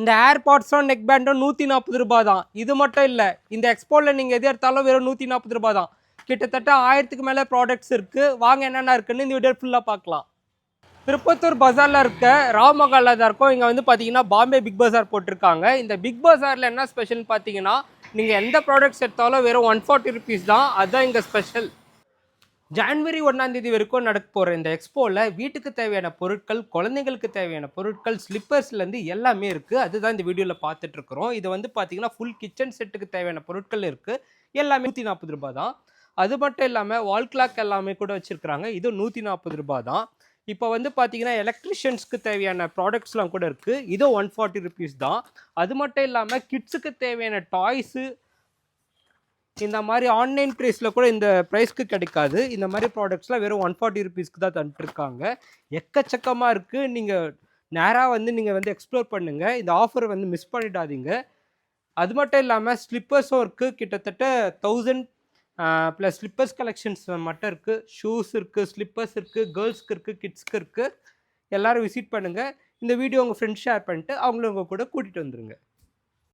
இந்த ஏர்பாட்ஸும் நெக் பேண்டும் 140 ரூபாய் தான். இது மட்டும் இல்லை, இந்த எக்ஸ்போவில் நீங்கள் எது எடுத்தாலும் வெறும் 140 ரூபாய் தான். கிட்டத்தட்ட 1000க்கு மேலே ப்ராடக்ட்ஸ் இருக்குது. வாங்க என்னென்ன இருக்குன்னு இந்த வீடியோ ஃபுல்லாக பார்க்கலாம். திருப்பத்தூர் பஜாரில் இருக்க ராமகாலில் தான் இருக்கும். இங்கே வந்து பார்த்தீங்கன்னா பாம்பே பிக் பஜார் போட்டிருக்காங்க. இந்த பிக் பஜாரில் என்ன ஸ்பெஷல்னு பார்த்தீங்கன்னா, நீங்கள் எந்த ப்ராடக்ட்ஸ் எடுத்தாலும் வெறும் 140 ருபீஸ் தான். அதுதான் இங்கே ஸ்பெஷல். ஜான்வரி 1ஆம் தேதி வரைக்கும் நடக்க போகிற இந்த எக்ஸ்போவில் வீட்டுக்கு தேவையான பொருட்கள், குழந்தைங்களுக்கு தேவையான பொருட்கள், ஸ்லிப்பர்ஸ்லேருந்து எல்லாமே இருக்குது. அதுதான் இந்த வீடியோவில் பார்த்துட்ருக்குறோம். இது வந்து பார்த்தீங்கன்னா ஃபுல் கிச்சன் செட்டுக்கு தேவையான பொருட்கள் இருக்குது. எல்லாமே 140 ரூபாய் தான். அது மட்டும் இல்லாமல் வால் கிளாக் எல்லாமே கூட வச்சுருக்குறாங்க. இது 140 ரூபாய் தான். இப்போ வந்து பார்த்தீங்கன்னா எலக்ட்ரிஷியன்ஸ்க்கு தேவையான ப்ராடக்ட்ஸ்லாம் கூட இருக்குது. இதுவும் 140 ருபீஸ் தான். அது மட்டும் இல்லாமல் கிட்ஸுக்கு தேவையான டாய்ஸு இந்த மாதிரி ஆன்லைன் ப்ரைஸில் கூட இந்த ப்ரைஸ்க்கு கிடைக்காது. இந்த மாதிரி ப்ராடக்ட்ஸ்லாம் வெறும் 140 ருபீஸ்க்கு தான் தந்துட்டுருக்காங்க. எக்கச்சக்கமாக இருக்குது. நீங்கள் நேராக வந்து நீங்கள் வந்து எக்ஸ்ப்ளோர் பண்ணுங்கள். இந்த ஆஃபரை வந்து மிஸ் பண்ணிடாதீங்க. அது மட்டும் இல்லாமல் ஸ்லிப்பர்ஸும் இருக்குது. கிட்டத்தட்ட 1000 ப்ளஸ் ஸ்லிப்பர்ஸ் கலெக்ஷன்ஸ் மட்டும் இருக்குது. ஷூஸ் இருக்குது, ஸ்லிப்பர்ஸ் இருக்குது, கேர்ள்ஸ்க்கு இருக்குது, கிட்ஸ்க்கு இருக்குது. எல்லோரும் விசிட் பண்ணுங்கள். இந்த வீடியோ உங்கள் ஃப்ரெண்ட்ஸ் ஷேர் பண்ணிட்டு அவங்களும் உங்கள் கூட கூட்டிகிட்டு வந்துடுங்க.